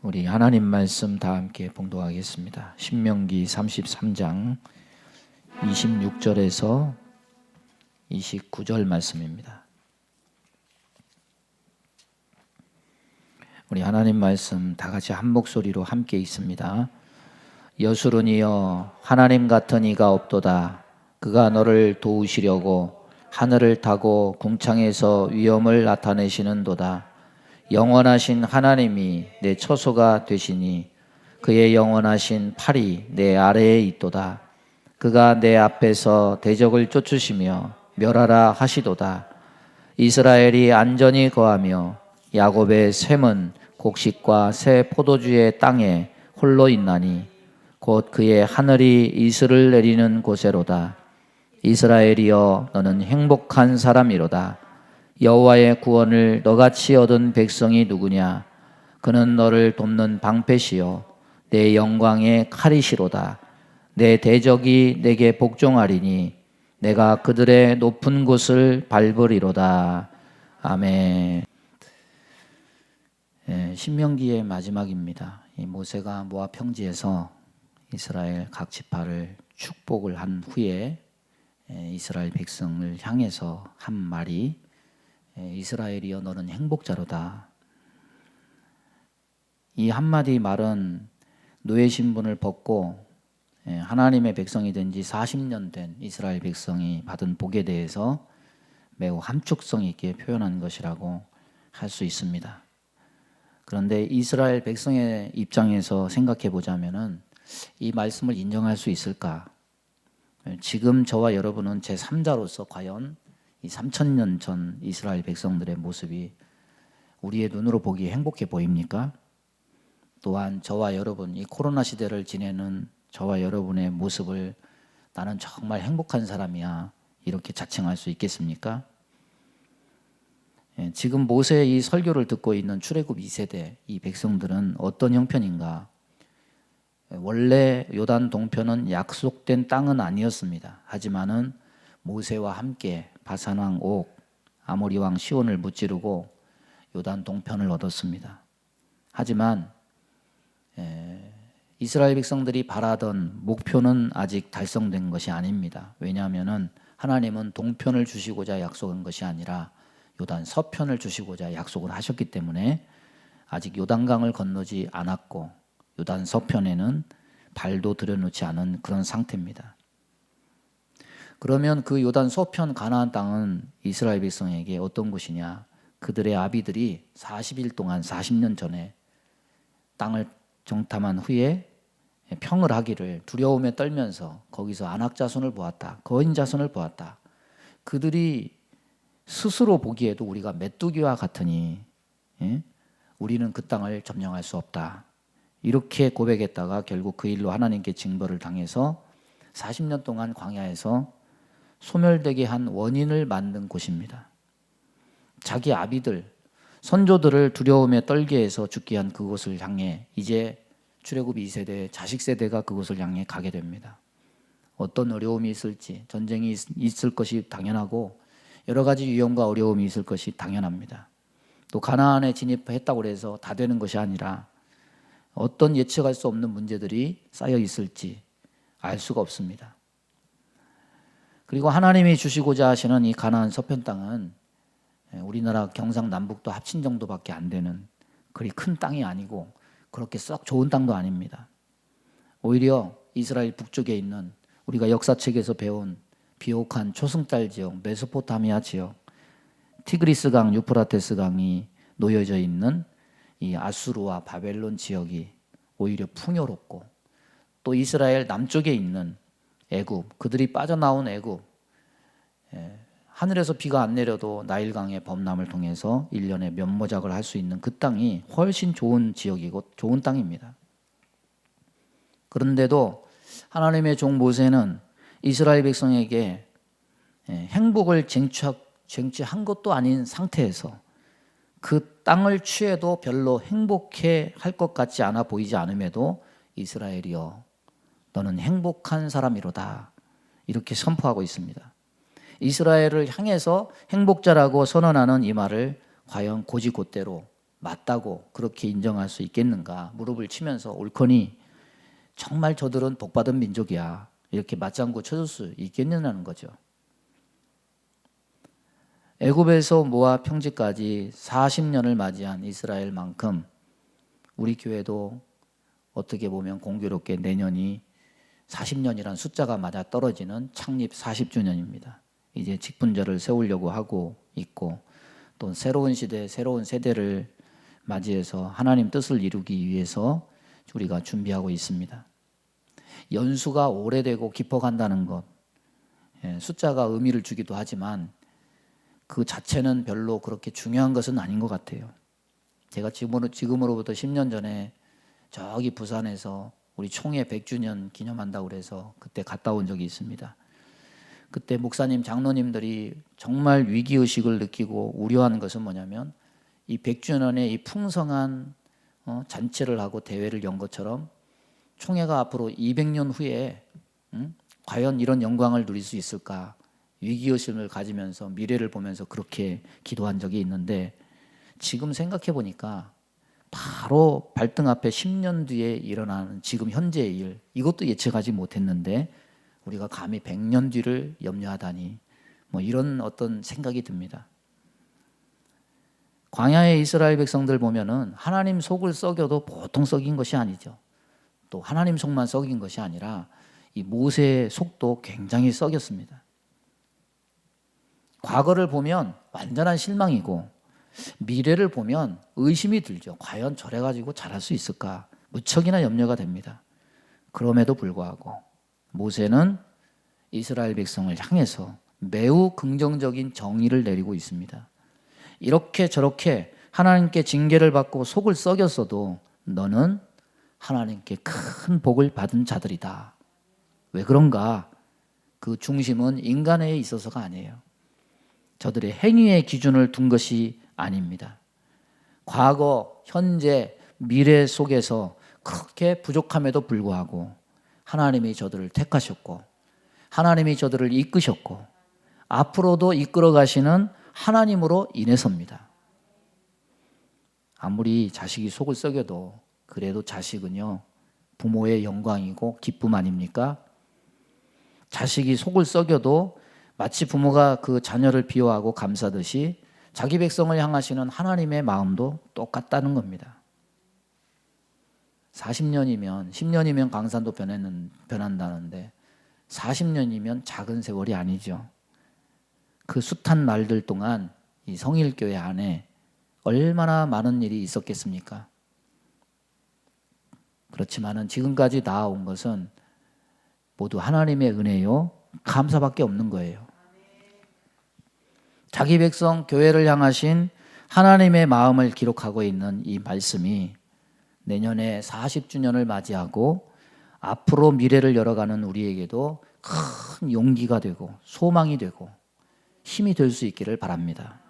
우리 하나님 말씀 다 함께 봉독하겠습니다. 신명기 33장 26절에서 29절 말씀입니다. 우리 하나님 말씀 다 같이 한 목소리로 함께 읽습니다. 여수론이여 하나님 같은 이가 없도다. 그가 너를 도우시려고 하늘을 타고 궁창에서 위엄을 나타내시는도다. 영원하신 하나님이 내 처소가 되시니 그의 영원하신 팔이 내 아래에 있도다. 그가 내 앞에서 대적을 쫓으시며 멸하라 하시도다. 이스라엘이 안전히 거하며 야곱의 샘은 곡식과 새 포도주의 땅에 홀로 있나니 곧 그의 하늘이 이슬을 내리는 곳에로다. 이스라엘이여 너는 행복한 사람이로다. 여호와의 구원을 너같이 얻은 백성이 누구냐? 그는 너를 돕는 방패시요 내 영광의 칼이시로다. 내 대적이 내게 복종하리니 내가 그들의 높은 곳을 밟으리로다. 아멘. 신명기의 마지막입니다. 이 모세가 모압 평지에서 이스라엘 각 지파를 축복을 한 후에 이스라엘 백성을 향해서 한 말이 이스라엘이여 너는 행복자로다. 이 한마디 말은 노예 신분을 벗고 하나님의 백성이 된 지 40년 된 이스라엘 백성이 받은 복에 대해서 매우 함축성 있게 표현한 것이라고 할 수 있습니다. 그런데 이스라엘 백성의 입장에서 생각해 보자면은 이 말씀을 인정할 수 있을까? 지금 저와 여러분은 제3자로서 과연 이 3000년 전 이스라엘 백성들의 모습이 우리의 눈으로 보기에 행복해 보입니까? 또한 저와 여러분, 이 코로나 시대를 지내는 저와 여러분의 모습을 나는 정말 행복한 사람이야 이렇게 자칭할 수 있겠습니까? 지금 모세의 이 설교를 듣고 있는 출애굽 2세대 이 백성들은 어떤 형편인가? 원래 요단 동편은 약속된 땅은 아니었습니다. 하지만은 모세와 함께 바산 왕 옥, 아모리 왕 시온을 무찌르고 요단 동편을 얻었습니다. 하지만 이스라엘 백성들이 바라던 목표는 아직 달성된 것이 아닙니다. 왜냐하면은 하나님은 동편을 주시고자 약속한 것이 아니라 요단 서편을 주시고자 약속을 하셨기 때문에 아직 요단강을 건너지 않았고 요단 서편에는 발도 들여놓지 않은 그런 상태입니다. 그러면 그 요단 서편 가나안 땅은 이스라엘 백성에게 어떤 곳이냐? 그들의 아비들이 40일 동안 40년 전에 땅을 정탐한 후에 평을 하기를 두려움에 떨면서 거기서 안악 자손을 보았다. 거인 자손을 보았다. 그들이 스스로 보기에도 우리가 메뚜기와 같으니 우리는 그 땅을 점령할 수 없다. 이렇게 고백했다가 결국 그 일로 하나님께 징벌을 당해서 40년 동안 광야에서 소멸되게 한 원인을 만든 곳입니다. 자기 아비들, 선조들을 두려움에 떨게 해서 죽게 한 그곳을 향해 이제 출애굽 2세대, 자식 세대가 그곳을 향해 가게 됩니다. 어떤 어려움이 있을지, 전쟁이 있을 것이 당연하고 여러 가지 위험과 어려움이 있을 것이 당연합니다. 또 가나안에 진입했다고 해서 다 되는 것이 아니라 어떤 예측할 수 없는 문제들이 쌓여 있을지 알 수가 없습니다. 그리고 하나님이 주시고자 하시는 이 가나안 서편 땅은 우리나라 경상남북도 합친 정도밖에 안 되는 그리 큰 땅이 아니고 그렇게 썩 좋은 땅도 아닙니다. 오히려 이스라엘 북쪽에 있는 우리가 역사책에서 배운 비옥한 초승달 지역, 메소포타미아 지역, 티그리스강, 유프라테스 강이 놓여져 있는 이 아수르와 바벨론 지역이 오히려 풍요롭고 또 이스라엘 남쪽에 있는 애굽, 그들이 빠져나온 애굽, 하늘에서 비가 안 내려도 나일강의 범람을 통해서 1년에 면모작을 할 수 있는 그 땅이 훨씬 좋은 지역이고 좋은 땅입니다. 그런데도 하나님의 종 모세는 이스라엘 백성에게 행복을 쟁취한 것도 아닌 상태에서 그 땅을 취해도 별로 행복해 할 것 같지 않아 보이지 않음에도 이스라엘이여 너는 행복한 사람이로다 이렇게 선포하고 있습니다. 이스라엘을 향해서 행복자라고 선언하는 이 말을 과연 고지고대로 맞다고 그렇게 인정할 수 있겠는가 무릎을 치면서 옳거니 정말 저들은 복받은 민족이야 이렇게 맞장구 쳐줄 수 있겠느냐는 거죠. 애굽에서 모압 평지까지 40년을 맞이한 이스라엘만큼 우리 교회도 어떻게 보면 공교롭게 내년이 40년이란 숫자가 맞아 떨어지는 창립 40주년입니다. 이제 직분자를 세우려고 하고 있고 또 새로운 시대, 새로운 세대를 맞이해서 하나님 뜻을 이루기 위해서 우리가 준비하고 있습니다. 연수가 오래되고 깊어간다는 것, 숫자가 의미를 주기도 하지만 그 자체는 별로 그렇게 중요한 것은 아닌 것 같아요. 제가 지금으로부터 10년 전에 저기 부산에서 우리 총회 100주년 기념한다고 그래서 그때 갔다 온 적이 있습니다. 그때 목사님, 장로님들이 정말 위기의식을 느끼고 우려하는 것은 뭐냐면 이 100주년에 이 풍성한 잔치를 하고 대회를 연 것처럼 총회가 앞으로 200년 후에 과연 이런 영광을 누릴 수 있을까? 위기의식을 가지면서 미래를 보면서 그렇게 기도한 적이 있는데 지금 생각해 보니까 바로 발등 앞에 10년 뒤에 일어나는 지금 현재의 일 이것도 예측하지 못했는데 우리가 감히 100년 뒤를 염려하다니 뭐 이런 어떤 생각이 듭니다. 광야의 이스라엘 백성들 보면은 하나님 속을 썩여도 보통 썩인 것이 아니죠. 또 하나님 속만 썩인 것이 아니라 이 모세의 속도 굉장히 썩였습니다. 과거를 보면 완전한 실망이고 미래를 보면 의심이 들죠. 과연 저래가지고 잘할 수 있을까? 무척이나 염려가 됩니다. 그럼에도 불구하고 모세는 이스라엘 백성을 향해서 매우 긍정적인 정의를 내리고 있습니다. 이렇게 저렇게 하나님께 징계를 받고 속을 썩였어도 너는 하나님께 큰 복을 받은 자들이다. 왜 그런가? 그 중심은 인간에 있어서가 아니에요. 저들의 행위의 기준을 둔 것이 아닙니다. 과거, 현재, 미래 속에서 그렇게 부족함에도 불구하고 하나님이 저들을 택하셨고 하나님이 저들을 이끄셨고 앞으로도 이끌어 가시는 하나님으로 인해서입니다. 아무리 자식이 속을 썩여도 그래도 자식은요 부모의 영광이고 기쁨 아닙니까? 자식이 속을 썩여도 마치 부모가 그 자녀를 비호하고 감싸듯이 자기 백성을 향하시는 하나님의 마음도 똑같다는 겁니다. 40년이면 10년이면 강산도 변한다는데 40년이면 작은 세월이 아니죠. 그 숱한 날들 동안 이 성일교회 안에 얼마나 많은 일이 있었겠습니까? 그렇지만은 지금까지 나아온 것은 모두 하나님의 은혜요 감사밖에 없는 거예요. 자기 백성 교회를 향하신 하나님의 마음을 기록하고 있는 이 말씀이 내년에 40주년을 맞이하고 앞으로 미래를 열어가는 우리에게도 큰 용기가 되고 소망이 되고 힘이 될 수 있기를 바랍니다.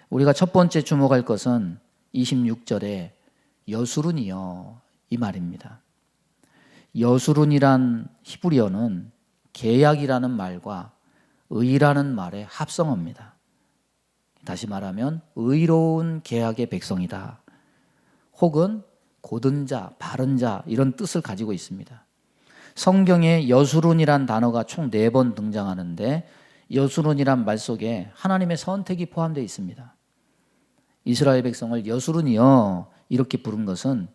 우리가 첫 번째 주목할 것은 26절에 여수룬이여 이 말입니다. 여수룬이란 히브리어는 계약이라는 말과 의라는 말의 합성어입니다. 다시 말하면 의로운 계약의 백성이다. 혹은 고든 자, 바른 자 이런 뜻을 가지고 있습니다. 성경에 여수룬이란 단어가 총 4번 등장하는데 여수룬이란 말 속에 하나님의 선택이 포함되어 있습니다. 이스라엘 백성을 여수룬이여 이렇게 부른 것은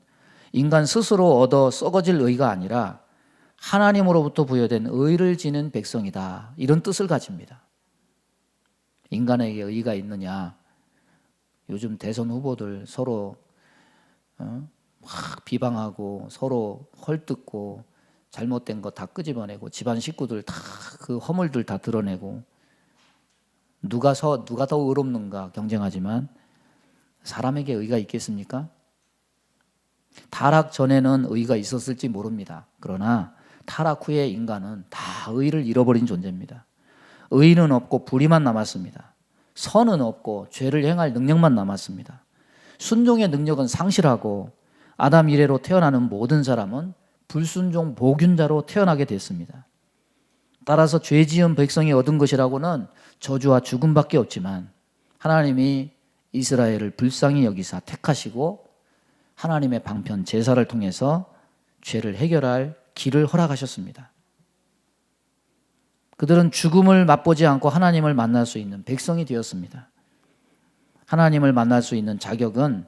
인간 스스로 얻어 썩어질 의가 아니라 하나님으로부터 부여된 의를 지닌 백성이다. 이런 뜻을 가집니다. 인간에게 의가 있느냐? 요즘 대선 후보들 서로 막 비방하고 서로 헐뜯고 잘못된 거 다 끄집어내고 집안 식구들 다 그 허물들 다 드러내고 누가 더 의롭는가 경쟁하지만 사람에게 의가 있겠습니까? 타락 전에는 의가 있었을지 모릅니다. 그러나 타락 후에 인간은 다 의를 잃어버린 존재입니다. 의는 없고 불의만 남았습니다. 선은 없고 죄를 행할 능력만 남았습니다. 순종의 능력은 상실하고 아담 이래로 태어나는 모든 사람은 불순종 보균자로 태어나게 됐습니다. 따라서 죄 지은 백성이 얻은 것이라고는 저주와 죽음밖에 없지만 하나님이 이스라엘을 불쌍히 여기사 택하시고 하나님의 방편 제사를 통해서 죄를 해결할 길을 허락하셨습니다. 그들은 죽음을 맛보지 않고 하나님을 만날 수 있는 백성이 되었습니다. 하나님을 만날 수 있는 자격은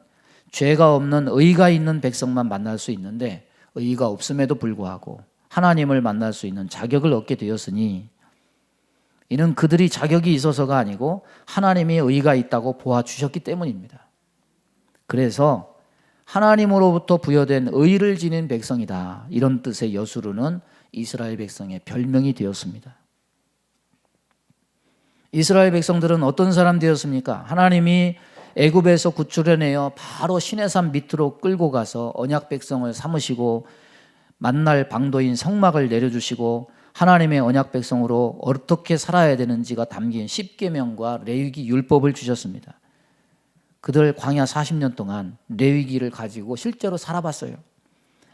죄가 없는 의가 있는 백성만 만날 수 있는데 의가 없음에도 불구하고 하나님을 만날 수 있는 자격을 얻게 되었으니 이는 그들이 자격이 있어서가 아니고 하나님이 의가 있다고 보아주셨기 때문입니다. 그래서 하나님으로부터 부여된 의를 지닌 백성이다, 이런 뜻의 여수르는 이스라엘 백성의 별명이 되었습니다. 이스라엘 백성들은 어떤 사람들이었습니까? 하나님이 애굽에서 구출해내어 바로 시내산 밑으로 끌고 가서 언약 백성을 삼으시고 만날 방도인 성막을 내려주시고 하나님의 언약 백성으로 어떻게 살아야 되는지가 담긴 십계명과 레위기 율법을 주셨습니다. 그들 광야 40년 동안 레위기를 가지고 실제로 살아봤어요.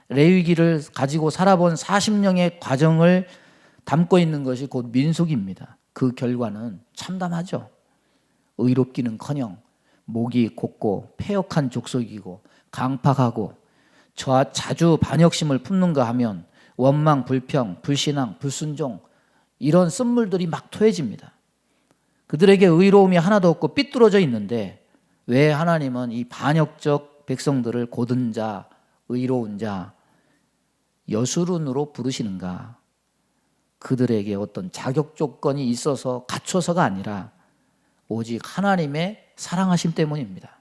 레위기를 가지고 살아본 40년의 과정을 담고 있는 것이 곧 민수기입니다. 그 결과는 참담하죠. 의롭기는커녕 목이 곧고 패역한 족속이고 강팍하고 자주 반역심을 품는가 하면 원망, 불평, 불신앙, 불순종, 이런 쓴물들이 막 토해집니다. 그들에게 의로움이 하나도 없고 삐뚤어져 있는데 왜 하나님은 이 반역적 백성들을 고든 자, 의로운 자, 여수룬으로 부르시는가? 그들에게 어떤 자격 조건이 있어서 갖춰서가 아니라 오직 하나님의 사랑하심 때문입니다.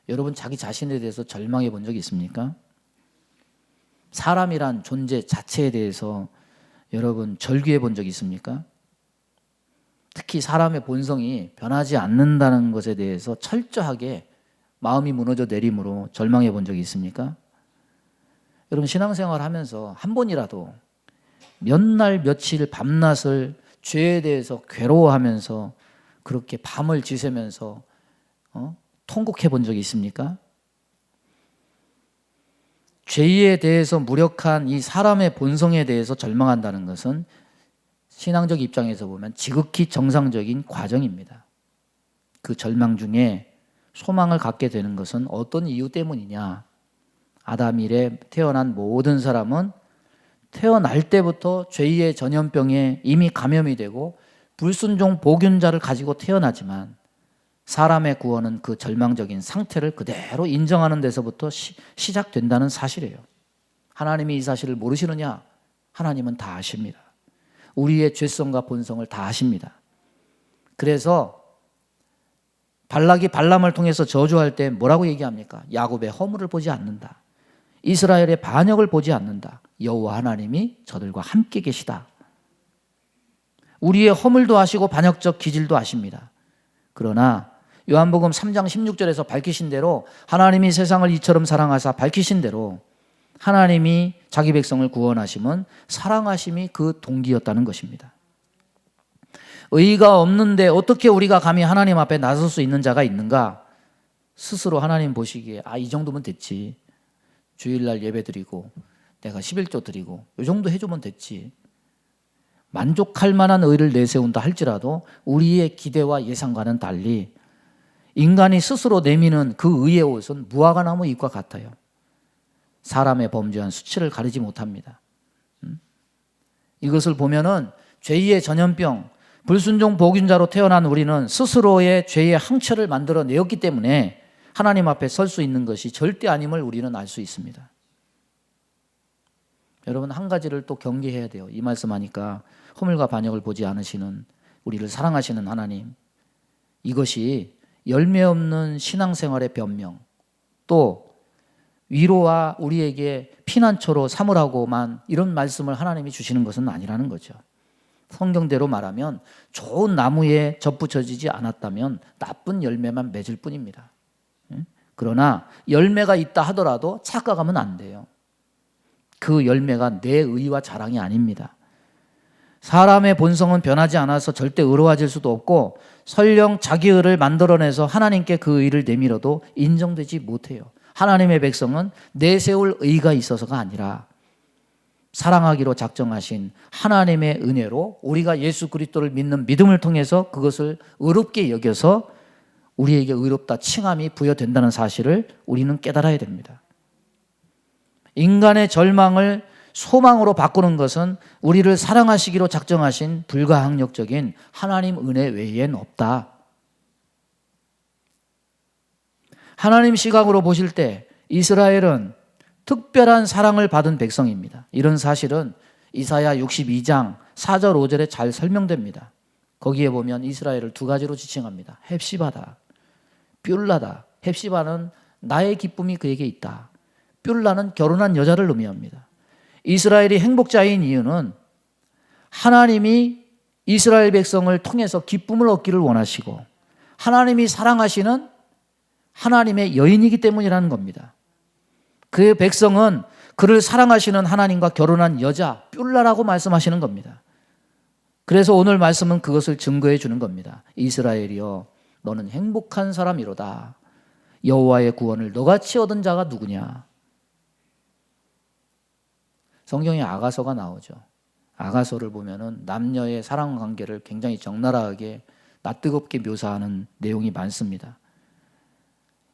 여러분, 자기 자신에 대해서 절망해 본 적이 있습니까? 사람이란 존재 자체에 대해서 여러분 절규해 본 적이 있습니까? 특히 사람의 본성이 변하지 않는다는 것에 대해서 철저하게 마음이 무너져 내림으로 절망해 본 적이 있습니까? 여러분, 신앙생활 하면서 한 번이라도 몇 날 며칠 밤낮을 죄에 대해서 괴로워하면서 그렇게 밤을 지새면서 통곡해 본 적이 있습니까? 죄에 대해서 무력한 이 사람의 본성에 대해서 절망한다는 것은 신앙적 입장에서 보면 지극히 정상적인 과정입니다. 그 절망 중에 소망을 갖게 되는 것은 어떤 이유 때문이냐? 아담 이래 태어난 모든 사람은 태어날 때부터 죄의 전염병에 이미 감염이 되고 불순종 복균자를 가지고 태어나지만 사람의 구원은 그 절망적인 상태를 그대로 인정하는 데서부터 시작된다는 사실이에요. 하나님이 이 사실을 모르시느냐? 하나님은 다 아십니다. 우리의 죄성과 본성을 다 아십니다. 그래서 발락이 발람을 통해서 저주할 때 뭐라고 얘기합니까? 야곱의 허물을 보지 않는다. 이스라엘의 반역을 보지 않는다. 여호와 하나님이 저들과 함께 계시다. 우리의 허물도 아시고 반역적 기질도 아십니다. 그러나 요한복음 3장 16절에서 밝히신 대로 하나님이 세상을 이처럼 사랑하사 밝히신 대로 하나님이 자기 백성을 구원하심은 사랑하심이 그 동기였다는 것입니다. 의의가 없는데 어떻게 우리가 감히 하나님 앞에 나설 수 있는 자가 있는가? 스스로 하나님 보시기에 이 정도면 됐지. 주일날 예배 드리고 내가 11조 드리고 이 정도 해주면 됐지. 만족할 만한 의를 내세운다 할지라도 우리의 기대와 예상과는 달리 인간이 스스로 내미는 그 의의 옷은 무화과 나무 잎과 같아요. 사람의 범죄한 수치를 가리지 못합니다. 이것을 보면은 죄의 전염병, 불순종 복균자로 태어난 우리는 스스로의 죄의 항체를 만들어내었기 때문에 하나님 앞에 설 수 있는 것이 절대 아님을 우리는 알 수 있습니다. 여러분, 한 가지를 또 경계해야 돼요. 이 말씀하니까 허물과 반역을 보지 않으시는 우리를 사랑하시는 하나님, 이것이 열매 없는 신앙생활의 변명, 또 위로와 우리에게 피난처로 삼으라고만 이런 말씀을 하나님이 주시는 것은 아니라는 거죠. 성경대로 말하면 좋은 나무에 접붙여지지 않았다면 나쁜 열매만 맺을 뿐입니다. 그러나 열매가 있다 하더라도 착각하면 안 돼요. 그 열매가 내 의와 자랑이 아닙니다. 사람의 본성은 변하지 않아서 절대 의로워질 수도 없고 설령 자기 의를 만들어내서 하나님께 그 의를 내밀어도 인정되지 못해요. 하나님의 백성은 내세울 의가 있어서가 아니라 사랑하기로 작정하신 하나님의 은혜로 우리가 예수 그리스도를 믿는 믿음을 통해서 그것을 의롭게 여겨서 우리에게 의롭다 칭함이 부여된다는 사실을 우리는 깨달아야 됩니다. 인간의 절망을 소망으로 바꾸는 것은 우리를 사랑하시기로 작정하신 불가항력적인 하나님 은혜 외엔 없다. 하나님 시각으로 보실 때 이스라엘은 특별한 사랑을 받은 백성입니다. 이런 사실은 이사야 62장 4절 5절에 잘 설명됩니다. 거기에 보면 이스라엘을 두 가지로 지칭합니다. 헵시바다, 뷸라다. 헵시바는 나의 기쁨이 그에게 있다. 뷸라는 결혼한 여자를 의미합니다. 이스라엘이 행복자인 이유는 하나님이 이스라엘 백성을 통해서 기쁨을 얻기를 원하시고 하나님이 사랑하시는 하나님의 여인이기 때문이라는 겁니다. 그의 백성은 그를 사랑하시는 하나님과 결혼한 여자 뷸라라고 말씀하시는 겁니다. 그래서 오늘 말씀은 그것을 증거해 주는 겁니다. 이스라엘이여 너는 행복한 사람이로다. 여호와의 구원을 너같이 얻은 자가 누구냐. 성경에 아가서가 나오죠. 아가서를 보면은 남녀의 사랑 관계를 굉장히 적나라하게 낯뜨겁게 묘사하는 내용이 많습니다.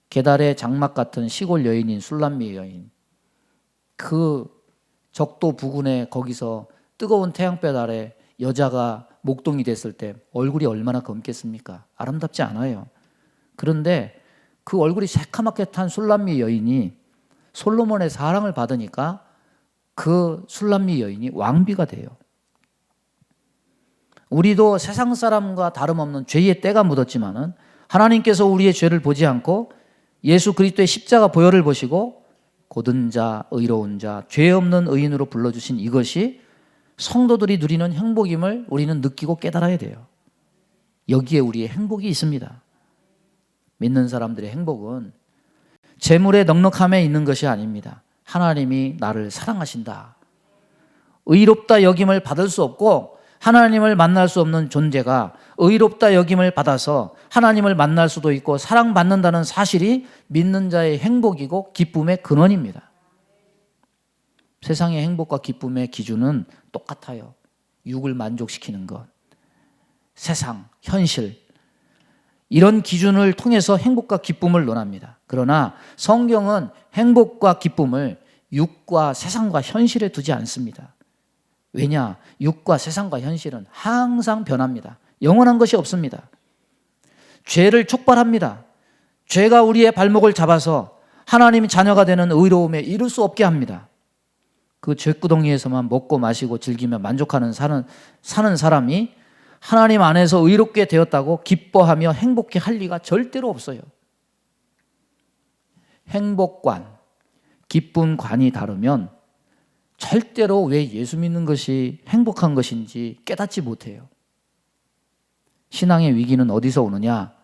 게달의 장막 같은 시골 여인인 술람미 여인, 그 적도 부근에 거기서 뜨거운 태양볕 아래 여자가 목동이 됐을 때 얼굴이 얼마나 검겠습니까? 아름답지 않아요. 그런데 그 얼굴이 새카맣게 탄 술람미 여인이 솔로몬의 사랑을 받으니까 그 술람미 여인이 왕비가 돼요. 우리도 세상 사람과 다름없는 죄의 때가 묻었지만은 하나님께서 우리의 죄를 보지 않고 예수 그리스도의 십자가 보혈을 보시고 고든 자, 의로운 자, 죄 없는 의인으로 불러주신 이것이 성도들이 누리는 행복임을 우리는 느끼고 깨달아야 돼요. 여기에 우리의 행복이 있습니다. 믿는 사람들의 행복은 재물의 넉넉함에 있는 것이 아닙니다. 하나님이 나를 사랑하신다. 의롭다 여김을 받을 수 없고 하나님을 만날 수 없는 존재가 의롭다 여김을 받아서 하나님을 만날 수도 있고 사랑받는다는 사실이 믿는 자의 행복이고 기쁨의 근원입니다. 세상의 행복과 기쁨의 기준은 똑같아요. 육을 만족시키는 것, 세상, 현실, 이런 기준을 통해서 행복과 기쁨을 논합니다. 그러나 성경은 행복과 기쁨을 육과 세상과 현실에 두지 않습니다. 왜냐? 육과 세상과 현실은 항상 변합니다. 영원한 것이 없습니다. 죄를 촉발합니다. 죄가 우리의 발목을 잡아서 하나님의 자녀가 되는 의로움에 이를 수 없게 합니다. 그 죄구덩이에서만 먹고 마시고 즐기며 만족하는 사는 사람이 하나님 안에서 의롭게 되었다고 기뻐하며 행복해 할 리가 절대로 없어요. 행복관, 기쁨관이 다르면 절대로 왜 예수 믿는 것이 행복한 것인지 깨닫지 못해요. 신앙의 위기는 어디서 오느냐?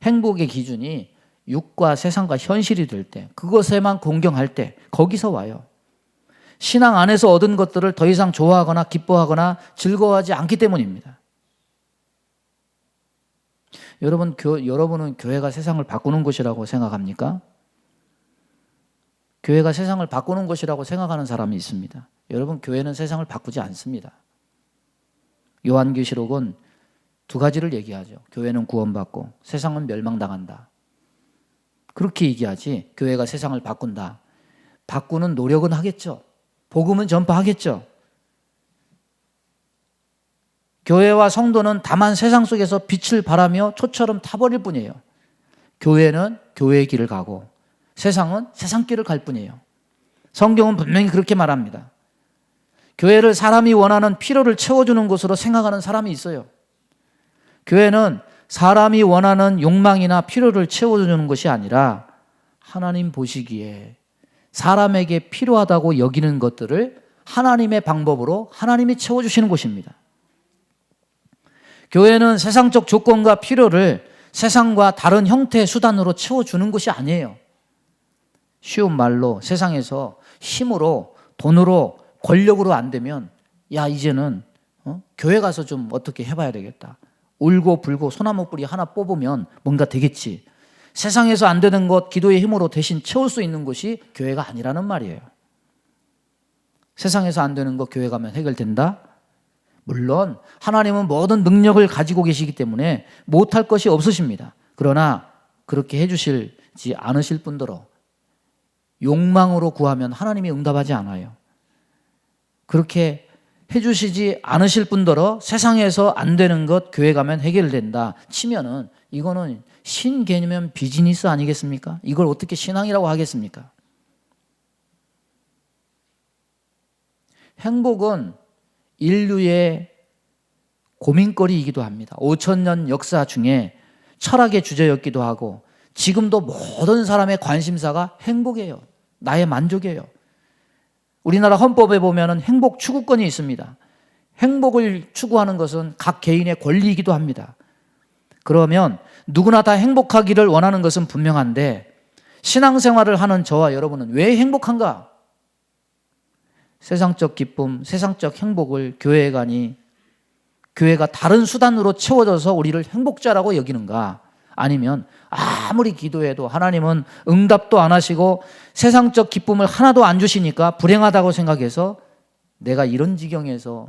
행복의 기준이 육과 세상과 현실이 될 때, 그것에만 공경할 때 거기서 와요. 신앙 안에서 얻은 것들을 더 이상 좋아하거나 기뻐하거나 즐거워하지 않기 때문입니다. 여러분은 교회가 세상을 바꾸는 곳이라고 생각합니까? 교회가 세상을 바꾸는 곳이라고 생각하는 사람이 있습니다. 여러분, 교회는 세상을 바꾸지 않습니다. 요한계시록은 두 가지를 얘기하죠. 교회는 구원받고 세상은 멸망당한다. 그렇게 얘기하지 교회가 세상을 바꾼다. 바꾸는 노력은 하겠죠. 복음은 전파하겠죠. 교회와 성도는 다만 세상 속에서 빛을 발하며 초처럼 타버릴 뿐이에요. 교회는 교회의 길을 가고 세상은 세상 길을 갈 뿐이에요. 성경은 분명히 그렇게 말합니다. 교회를 사람이 원하는 필요를 채워주는 곳으로 생각하는 사람이 있어요. 교회는 사람이 원하는 욕망이나 필요를 채워주는 것이 아니라 하나님 보시기에 사람에게 필요하다고 여기는 것들을 하나님의 방법으로 하나님이 채워주시는 곳입니다. 교회는 세상적 조건과 필요를 세상과 다른 형태의 수단으로 채워주는 것이 아니에요. 쉬운 말로 세상에서 힘으로, 돈으로, 권력으로 안 되면 야 이제는 교회 가서 좀 어떻게 해봐야 되겠다. 울고 불고 소나무 뿌리 하나 뽑으면 뭔가 되겠지. 세상에서 안 되는 것 기도의 힘으로 대신 채울 수 있는 것이 교회가 아니라는 말이에요. 세상에서 안 되는 것 교회 가면 해결된다? 물론 하나님은 모든 능력을 가지고 계시기 때문에 못할 것이 없으십니다. 그러나 그렇게 해주실지 않으실 뿐더러 욕망으로 구하면 하나님이 응답하지 않아요. 그렇게 해주시지 않으실 뿐더러 세상에서 안 되는 것 교회 가면 해결된다 치면은 이거는 신개념 비즈니스 아니겠습니까? 이걸 어떻게 신앙이라고 하겠습니까? 행복은 인류의 고민거리이기도 합니다. 5,000년 역사 중에 철학의 주제였기도 하고 지금도 모든 사람의 관심사가 행복이에요. 나의 만족이에요. 우리나라 헌법에 보면 행복 추구권이 있습니다. 행복을 추구하는 것은 각 개인의 권리이기도 합니다. 그러면 누구나 다 행복하기를 원하는 것은 분명한데 신앙생활을 하는 저와 여러분은 왜 행복한가? 세상적 기쁨, 세상적 행복을 교회에 가니 교회가 다른 수단으로 채워져서 우리를 행복자라고 여기는가? 아니면 아무리 기도해도 하나님은 응답도 안 하시고 세상적 기쁨을 하나도 안 주시니까 불행하다고 생각해서 내가 이런 지경에서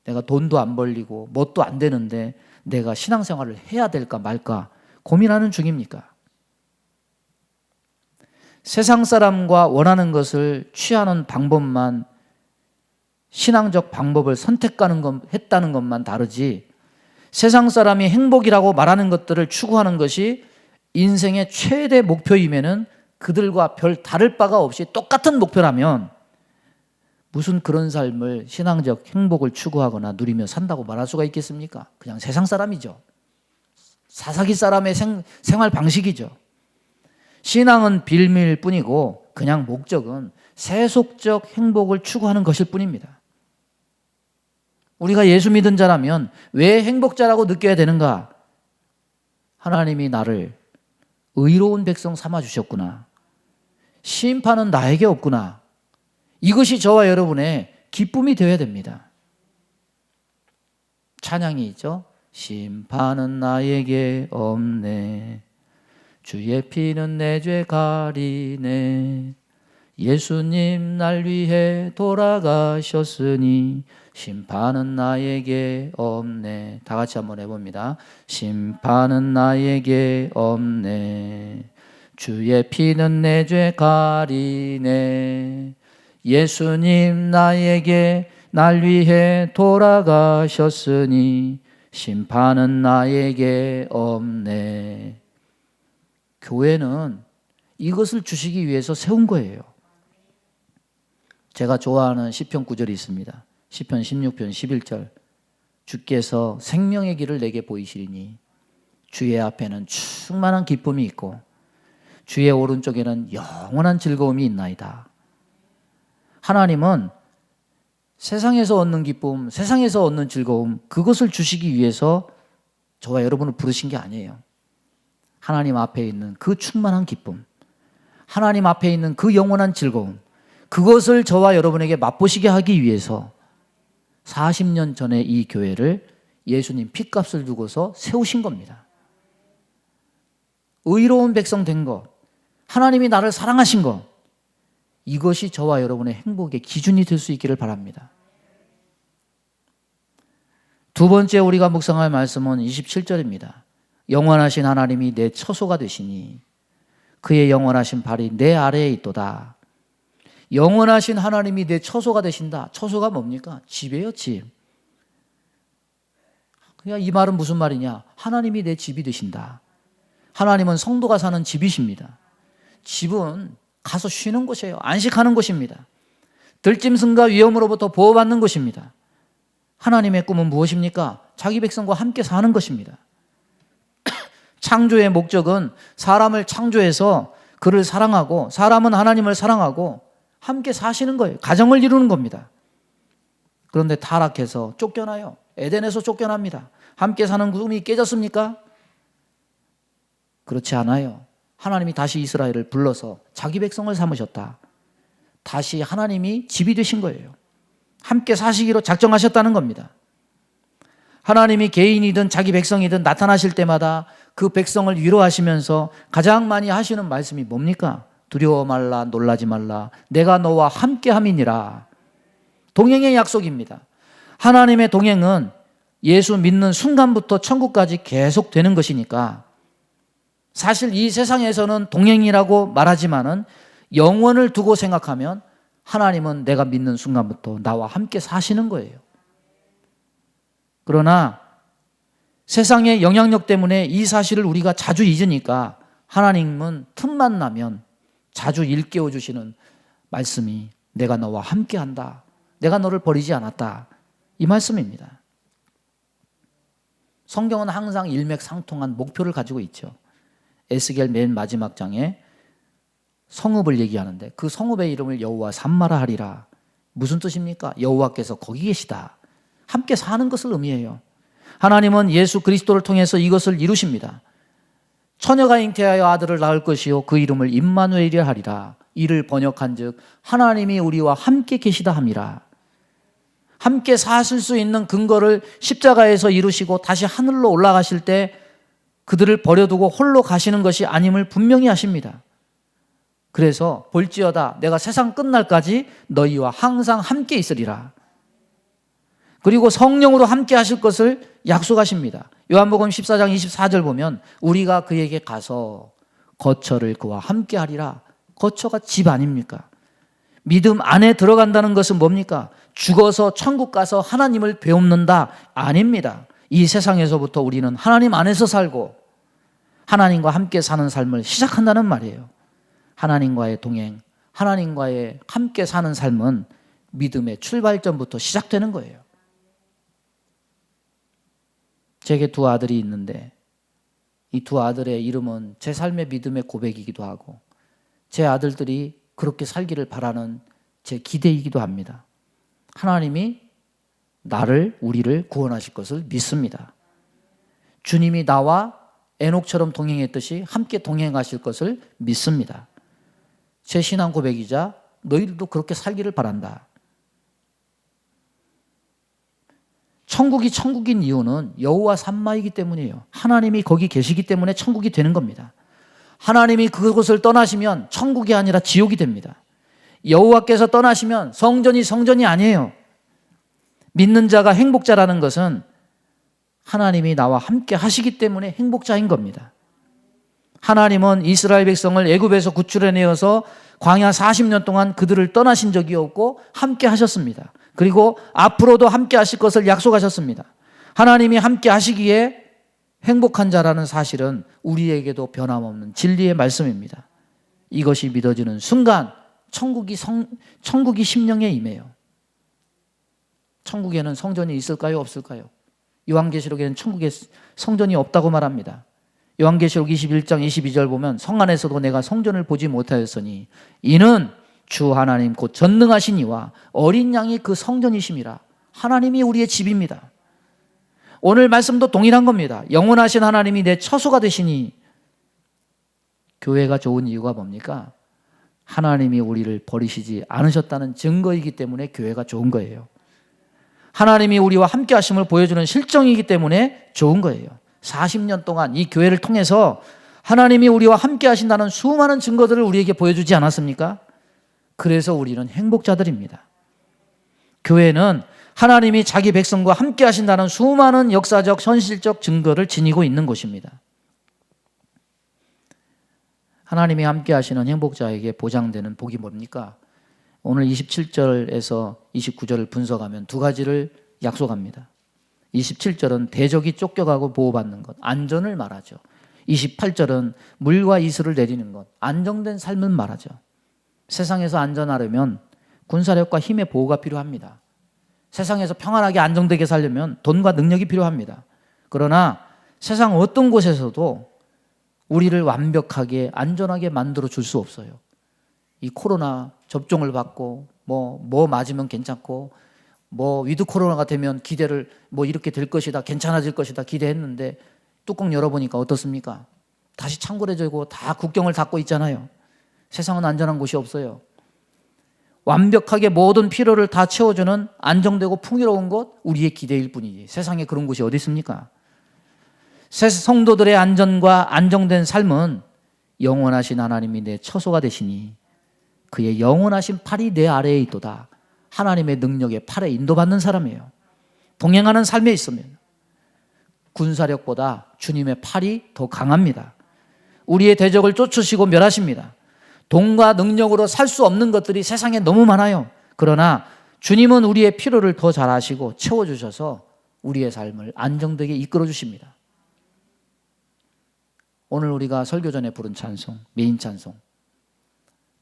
내가 돈도 안 벌리고 뭣도 안 되는데 내가 신앙생활을 해야 될까 말까 고민하는 중입니까? 세상 사람과 원하는 것을 취하는 방법만 신앙적 방법을 했다는 것만 다르지 세상 사람이 행복이라고 말하는 것들을 추구하는 것이 인생의 최대 목표이면은 그들과 별 다를 바가 없이 똑같은 목표라면 무슨 그런 삶을 신앙적 행복을 추구하거나 누리며 산다고 말할 수가 있겠습니까? 그냥 세상 사람이죠. 사사기 사람의 생활 방식이죠. 신앙은 빌미일 뿐이고 그냥 목적은 세속적 행복을 추구하는 것일 뿐입니다. 우리가 예수 믿은 자라면 왜 행복자라고 느껴야 되는가? 하나님이 나를 의로운 백성 삼아주셨구나. 심판은 나에게 없구나. 이것이 저와 여러분의 기쁨이 되어야 됩니다. 찬양이 있죠. 심판은 나에게 없네. 주의 피는 내 죄 가리네. 예수님 날 위해 돌아가셨으니 심판은 나에게 없네. 다 같이 한번 해봅니다. 심판은 나에게 없네. 주의 피는 내 죄 가리네. 예수님 나에게 날 위해 돌아가셨으니 심판은 나에게 없네. 교회는 이것을 주시기 위해서 세운 거예요. 제가 좋아하는 시편 구절이 있습니다. 시편 16편 11절. 주께서 생명의 길을 내게 보이시리니 주의 앞에는 충만한 기쁨이 있고 주의 오른쪽에는 영원한 즐거움이 있나이다. 하나님은 세상에서 얻는 기쁨, 세상에서 얻는 즐거움, 그것을 주시기 위해서 저와 여러분을 부르신 게 아니에요. 하나님 앞에 있는 그 충만한 기쁨, 하나님 앞에 있는 그 영원한 즐거움, 그것을 저와 여러분에게 맛보시게 하기 위해서 40년 전에 이 교회를 예수님 핏값을 두고서 세우신 겁니다. 의로운 백성 된 것, 하나님이 나를 사랑하신 것, 이것이 저와 여러분의 행복의 기준이 될 수 있기를 바랍니다. 두 번째 우리가 묵상할 말씀은 27절입니다. 영원하신 하나님이 내 처소가 되시니 그의 영원하신 발이 내 아래에 있도다. 영원하신 하나님이 내 처소가 되신다. 처소가 뭡니까? 집이에요, 집. 그냥 이 말은 무슨 말이냐? 하나님이 내 집이 되신다. 하나님은 성도가 사는 집이십니다. 집은 가서 쉬는 곳이에요. 안식하는 곳입니다. 들짐승과 위험으로부터 보호받는 곳입니다. 하나님의 꿈은 무엇입니까? 자기 백성과 함께 사는 것입니다. 창조의 목적은 사람을 창조해서 그를 사랑하고 사람은 하나님을 사랑하고 함께 사시는 거예요. 가정을 이루는 겁니다. 그런데 타락해서 쫓겨나요. 에덴에서 쫓겨납니다. 함께 사는 꿈이 깨졌습니까? 그렇지 않아요. 하나님이 다시 이스라엘을 불러서 자기 백성을 삼으셨다. 다시 하나님이 집이 되신 거예요. 함께 사시기로 작정하셨다는 겁니다. 하나님이 개인이든 자기 백성이든 나타나실 때마다 그 백성을 위로하시면서 가장 많이 하시는 말씀이 뭡니까? 두려워 말라, 놀라지 말라. 내가 너와 함께 함이니라. 동행의 약속입니다. 하나님의 동행은 예수 믿는 순간부터 천국까지 계속 되는 것이니까 사실 이 세상에서는 동행이라고 말하지만은 영원을 두고 생각하면 하나님은 내가 믿는 순간부터 나와 함께 사시는 거예요. 그러나 세상의 영향력 때문에 이 사실을 우리가 자주 잊으니까 하나님은 틈만 나면 자주 일깨워 주시는 말씀이 내가 너와 함께 한다. 내가 너를 버리지 않았다. 이 말씀입니다. 성경은 항상 일맥상통한 목표를 가지고 있죠. 에스겔 맨 마지막 장에 성읍을 얘기하는데 그 성읍의 이름을 여호와 삼마라 하리라. 무슨 뜻입니까? 여호와께서 거기 계시다. 함께 사는 것을 의미해요. 하나님은 예수 그리스도를 통해서 이것을 이루십니다. 처녀가 잉태하여 아들을 낳을 것이요 그 이름을 임마누엘이라 하리라. 이를 번역한즉 하나님이 우리와 함께 계시다 함이라. 함께 사실 수 있는 근거를 십자가에서 이루시고 다시 하늘로 올라가실 때 그들을 버려두고 홀로 가시는 것이 아님을 분명히 하십니다. 그래서 볼지어다 내가 세상 끝날까지 너희와 항상 함께 있으리라. 그리고 성령으로 함께 하실 것을 약속하십니다. 요한복음 14장 24절 보면 우리가 그에게 가서 거처를 그와 함께 하리라. 거처가 집 아닙니까? 믿음 안에 들어간다는 것은 뭡니까? 죽어서 천국 가서 하나님을 배웁는다? 아닙니다. 이 세상에서부터 우리는 하나님 안에서 살고 하나님과 함께 사는 삶을 시작한다는 말이에요. 하나님과의 동행, 하나님과의 함께 사는 삶은 믿음의 출발점부터 시작되는 거예요. 제게 두 아들이 있는데 이 두 아들의 이름은 제 삶의 믿음의 고백이기도 하고 제 아들들이 그렇게 살기를 바라는 제 기대이기도 합니다. 하나님이 우리를 구원하실 것을 믿습니다. 주님이 나와 에녹처럼 동행했듯이 함께 동행하실 것을 믿습니다. 제 신앙 고백이자 너희들도 그렇게 살기를 바란다. 천국이 천국인 이유는 여호와 삼마이기 때문이에요. 하나님이 거기 계시기 때문에 천국이 되는 겁니다. 하나님이 그곳을 떠나시면 천국이 아니라 지옥이 됩니다. 여호와께서 떠나시면 성전이 아니에요. 믿는 자가 행복자라는 것은 하나님이 나와 함께 하시기 때문에 행복자인 겁니다. 하나님은 이스라엘 백성을 애굽에서 구출해내어서 광야 40년 동안 그들을 떠나신 적이 없고 함께 하셨습니다. 그리고 앞으로도 함께 하실 것을 약속하셨습니다. 하나님이 함께 하시기에 행복한 자라는 사실은 우리에게도 변함없는 진리의 말씀입니다. 이것이 믿어지는 순간 천국이 심령에 임해요. 천국에는 성전이 있을까요? 없을까요? 요한계시록에는 천국에 성전이 없다고 말합니다. 요한계시록 21장 22절 보면 성 안에서도 내가 성전을 보지 못하였으니 이는 주 하나님 곧 전능하신 이와 어린 양이 그 성전이심이라. 하나님이 우리의 집입니다. 오늘 말씀도 동일한 겁니다. 영원하신 하나님이 내 처소가 되시니 교회가 좋은 이유가 뭡니까? 하나님이 우리를 버리시지 않으셨다는 증거이기 때문에 교회가 좋은 거예요. 하나님이 우리와 함께 하심을 보여주는 실정이기 때문에 좋은 거예요. 40년 동안 이 교회를 통해서 하나님이 우리와 함께 하신다는 수많은 증거들을 우리에게 보여주지 않았습니까? 그래서 우리는 행복자들입니다. 교회는 하나님이 자기 백성과 함께 하신다는 수많은 역사적, 현실적 증거를 지니고 있는 곳입니다. 하나님이 함께 하시는 행복자에게 보장되는 복이 뭡니까? 오늘 27절에서 29절을 분석하면 두 가지를 약속합니다. 27절은 대적이 쫓겨가고 보호받는 것, 안전을 말하죠. 28절은 물과 이슬을 내리는 것, 안정된 삶을 말하죠. 세상에서 안전하려면 군사력과 힘의 보호가 필요합니다. 세상에서 평안하게 안정되게 살려면 돈과 능력이 필요합니다. 그러나 세상 어떤 곳에서도 우리를 완벽하게 안전하게 만들어 줄 수 없어요. 이 코로나 접종을 받고 뭐 맞으면 괜찮고 위드 코로나가 되면 기대를 이렇게 될 것이다, 괜찮아질 것이다 기대했는데 뚜껑 열어보니까 어떻습니까? 다시 창궐해지고 다 국경을 닫고 있잖아요. 세상은 안전한 곳이 없어요. 완벽하게 모든 필요를 다 채워주는 안정되고 풍요로운 곳, 우리의 기대일 뿐이지 세상에 그런 곳이 어디 있습니까? 성도들의 안전과 안정된 삶은 영원하신 하나님이 내 처소가 되시니 그의 영원하신 팔이 내 아래에 있도다. 하나님의 능력의 팔에 인도받는 사람이에요. 동행하는 삶에 있으면 군사력보다 주님의 팔이 더 강합니다. 우리의 대적을 쫓으시고 멸하십니다. 돈과 능력으로 살 수 없는 것들이 세상에 너무 많아요. 그러나 주님은 우리의 필요를 더 잘 아시고 채워주셔서 우리의 삶을 안정되게 이끌어 주십니다. 오늘 우리가 설교 전에 부른 찬송, 메인 찬송,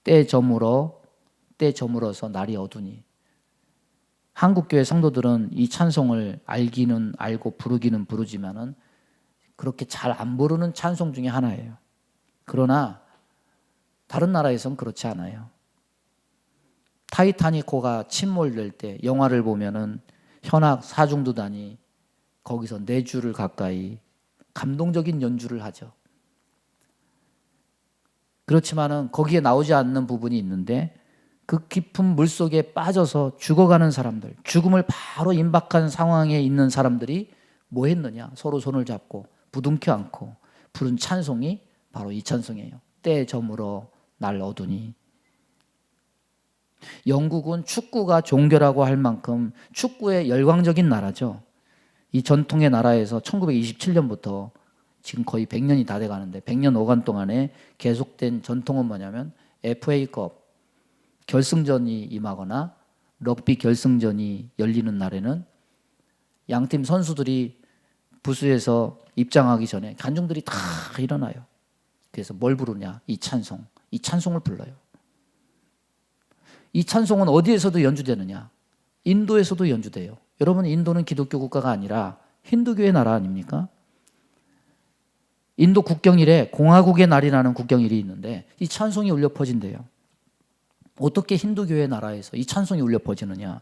때 저물어서 날이 어두니. 한국교회 성도들은 이 찬송을 알기는 알고 부르기는 부르지만은 그렇게 잘 안 부르는 찬송 중에 하나예요. 그러나 다른 나라에선 그렇지 않아요. 타이타닉호가 침몰될 때 영화를 보면은 현악 사중두단이 거기서 4주를 가까이 감동적인 연주를 하죠. 그렇지만은 거기에 나오지 않는 부분이 있는데 그 깊은 물속에 빠져서 죽어가는 사람들, 죽음을 바로 임박한 상황에 있는 사람들이 뭐 했느냐? 서로 손을 잡고 부둥켜 안고 부른 찬송이 바로 이 찬송이에요. 때 저물어 날 어두니. 영국은 축구가 종교라고 할 만큼 축구의 열광적인 나라죠. 이 전통의 나라에서 1927년부터 지금 거의 100년이 다 돼가는데 100년 5간 동안에 계속된 전통은 뭐냐면 FA컵 결승전이 임하거나 럭비 결승전이 열리는 날에는 양팀 선수들이 부스에서 입장하기 전에 관중들이 다 일어나요. 그래서 뭘 부르냐? 이 찬송. 이 찬송을 불러요. 이 찬송은 어디에서도 연주되느냐? 인도에서도 연주돼요. 여러분, 인도는 기독교 국가가 아니라 힌두교의 나라 아닙니까? 인도 국경일에 공화국의 날이라는 국경일이 있는데 이 찬송이 울려 퍼진대요. 어떻게 힌두교의 나라에서 이 찬송이 울려 퍼지느냐?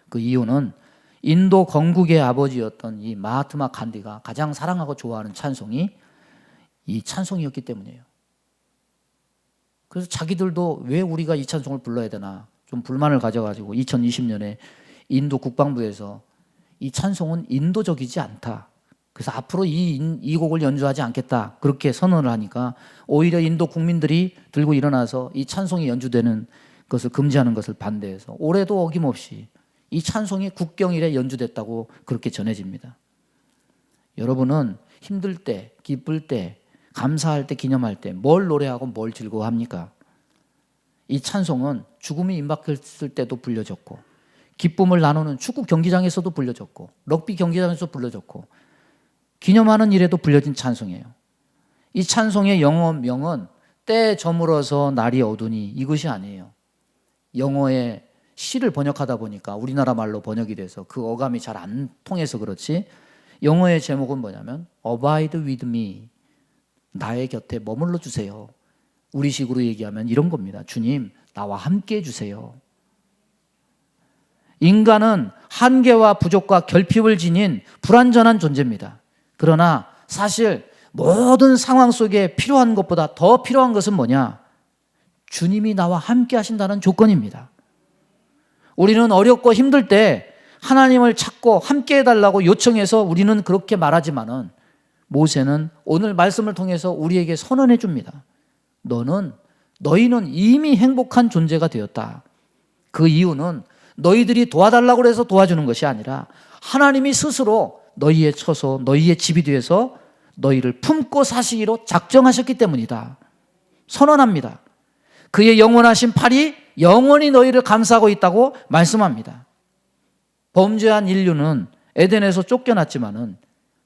그 이유는 인도 건국의 아버지였던 이 마하트마 간디가 가장 사랑하고 좋아하는 찬송이 이 찬송이었기 때문이에요. 그래서 자기들도 왜 우리가 이 찬송을 불러야 되나 좀 불만을 가져가지고 2020년에 인도 국방부에서 이 찬송은 인도적이지 않다. 그래서 앞으로 이 곡을 연주하지 않겠다. 그렇게 선언을 하니까 오히려 인도 국민들이 들고 일어나서 이 찬송이 연주되는 것을 금지하는 것을 반대해서 올해도 어김없이 이 찬송이 국경일에 연주됐다고 그렇게 전해집니다. 여러분은 힘들 때, 기쁠 때, 감사할 때, 기념할 때 뭘 노래하고 뭘 즐거워합니까? 이 찬송은 죽음이 임박했을 때도 불려졌고 기쁨을 나누는 축구 경기장에서도 불려졌고 럭비 경기장에서도 불려졌고 기념하는 일에도 불려진 찬송이에요. 이 찬송의 영어 명은 때 저물어서 날이 어두니 이것이 아니에요. 영어의 시를 번역하다 보니까 우리나라 말로 번역이 돼서 그 어감이 잘 안 통해서 그렇지 영어의 제목은 뭐냐면 Abide with me, 나의 곁에 머물러 주세요. 우리식으로 얘기하면 이런 겁니다. 주님, 나와 함께 해주세요. 인간은 한계와 부족과 결핍을 지닌 불완전한 존재입니다. 그러나 사실 모든 상황 속에 필요한 것보다 더 필요한 것은 뭐냐? 주님이 나와 함께 하신다는 조건입니다. 우리는 어렵고 힘들 때 하나님을 찾고 함께 해달라고 요청해서 우리는 그렇게 말하지만은 모세는 오늘 말씀을 통해서 우리에게 선언해 줍니다. 너희는 이미 행복한 존재가 되었다. 그 이유는 너희들이 도와달라고 해서 도와주는 것이 아니라 하나님이 스스로 너희의 처소, 너희의 집이 되어서 너희를 품고 사시기로 작정하셨기 때문이다. 선언합니다. 그의 영원하신 팔이 영원히 너희를 감싸고 있다고 말씀합니다. 범죄한 인류는 에덴에서 쫓겨났지만은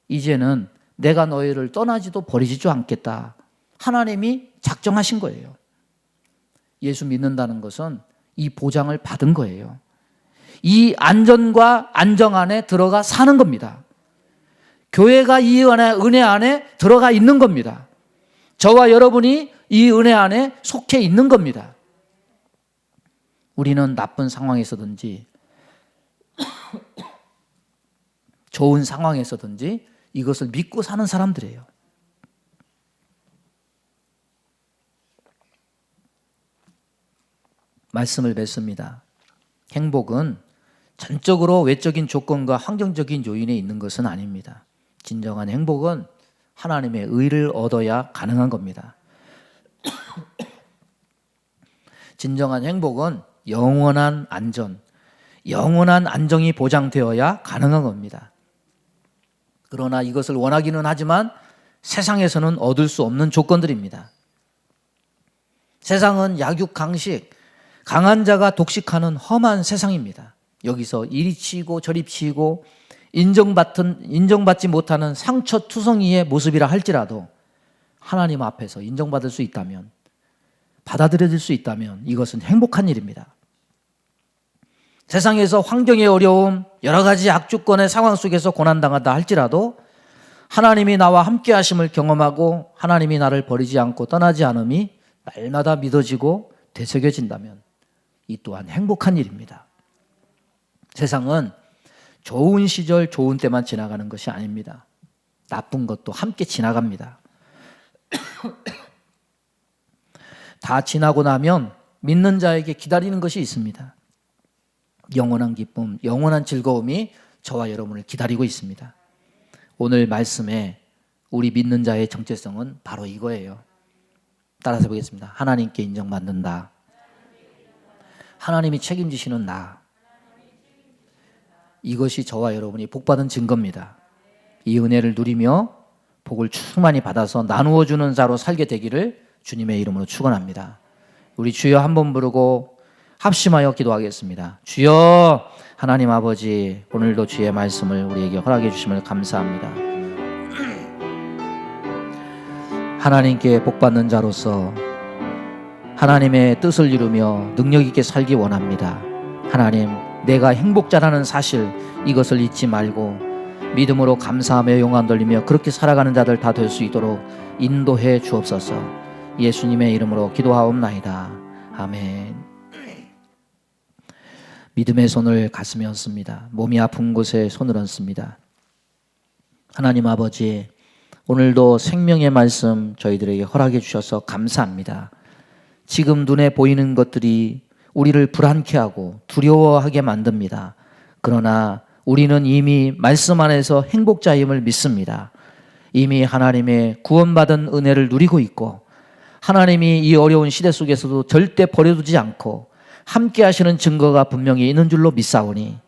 이제는 내가 너희를 떠나지도 버리지도 않겠다. 하나님이 작정하신 거예요. 예수 믿는다는 것은 이 보장을 받은 거예요. 이 안전과 안정 안에 들어가 사는 겁니다. 교회가 이 은혜 안에 들어가 있는 겁니다. 저와 여러분이 이 은혜 안에 속해 있는 겁니다. 우리는 나쁜 상황에서든지 좋은 상황에서든지 이것을 믿고 사는 사람들이에요. 말씀을 맺습니다. 행복은 전적으로 외적인 조건과 환경적인 요인에 있는 것은 아닙니다. 진정한 행복은 하나님의 의를 얻어야 가능한 겁니다. 진정한 행복은 영원한 안정이 보장되어야 가능한 겁니다. 그러나 이것을 원하기는 하지만 세상에서는 얻을 수 없는 조건들입니다. 세상은 약육강식, 강한 자가 독식하는 험한 세상입니다. 여기서 이리 치이고 저리 치이고 인정받지 못하는 상처투성이의 모습이라 할지라도 하나님 앞에서 인정받을 수 있다면, 받아들여질 수 있다면 이것은 행복한 일입니다. 세상에서 환경의 어려움, 여러 가지 악조건의 상황 속에서 고난당하다 할지라도 하나님이 나와 함께 하심을 경험하고 하나님이 나를 버리지 않고 떠나지 않음이 날마다 믿어지고 되새겨진다면 이 또한 행복한 일입니다. 세상은 좋은 시절, 좋은 때만 지나가는 것이 아닙니다. 나쁜 것도 함께 지나갑니다. 다 지나고 나면 믿는 자에게 기다리는 것이 있습니다. 영원한 기쁨, 영원한 즐거움이 저와 여러분을 기다리고 있습니다. 오늘 말씀에 우리 믿는 자의 정체성은 바로 이거예요. 따라서 보겠습니다. 하나님께 인정받는다. 하나님이 책임지시는 나. 이것이 저와 여러분이 복받은 증거입니다. 이 은혜를 누리며 복을 충만히 받아서 나누어 주는 자로 살게 되기를 주님의 이름으로 축원합니다. 우리 주여 한번 부르고 합심하여 기도하겠습니다. 주여, 하나님 아버지, 오늘도 주의 말씀을 우리에게 허락해 주심을 감사합니다. 하나님께 복받는 자로서 하나님의 뜻을 이루며 능력 있게 살기 원합니다. 하나님, 내가 행복자라는 사실, 이것을 잊지 말고 믿음으로 감사하며 영광 돌리며 그렇게 살아가는 자들 다 될 수 있도록 인도해 주옵소서. 예수님의 이름으로 기도하옵나이다. 아멘. 믿음의 손을 가슴에 얹습니다. 몸이 아픈 곳에 손을 얹습니다. 하나님 아버지, 오늘도 생명의 말씀 저희들에게 허락해 주셔서 감사합니다. 지금 눈에 보이는 것들이 우리를 불안케 하고 두려워하게 만듭니다. 그러나 우리는 이미 말씀 안에서 행복자임을 믿습니다. 이미 하나님의 구원받은 은혜를 누리고 있고 하나님이 이 어려운 시대 속에서도 절대 버려두지 않고 함께 하시는 증거가 분명히 있는 줄로 믿사오니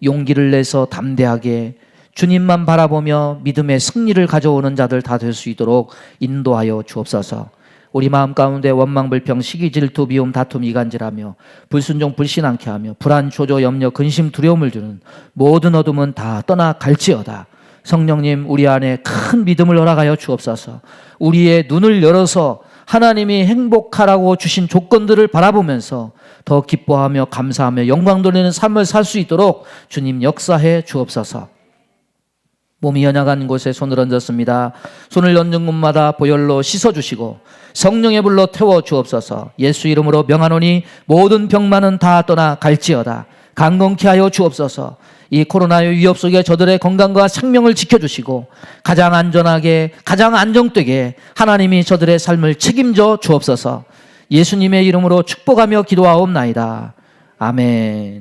용기를 내서 담대하게 주님만 바라보며 믿음의 승리를 가져오는 자들 다 될 수 있도록 인도하여 주옵소서. 우리 마음 가운데 원망, 불평, 시기, 질투, 미움, 다툼, 이간질하며 불순종, 불신앙케 하며 불안, 조조, 염려, 근심, 두려움을 주는 모든 어둠은 다 떠나갈지어다. 성령님, 우리 안에 큰 믿음을 허락하여 주옵소서. 우리의 눈을 열어서 하나님이 행복하라고 주신 조건들을 바라보면서 더 기뻐하며 감사하며 영광 돌리는 삶을 살 수 있도록 주님 역사해 주옵소서. 몸이 연약한 곳에 손을 얹었습니다. 손을 얹는 곳마다 보혈로 씻어주시고 성령의 불로 태워 주옵소서. 예수 이름으로 명하노니 모든 병만은 다 떠나갈지어다. 강건케 하여 주옵소서. 이 코로나의 위협 속에 저들의 건강과 생명을 지켜주시고 가장 안전하게, 가장 안정되게 하나님이 저들의 삶을 책임져 주옵소서. 예수님의 이름으로 축복하며 기도하옵나이다. 아멘.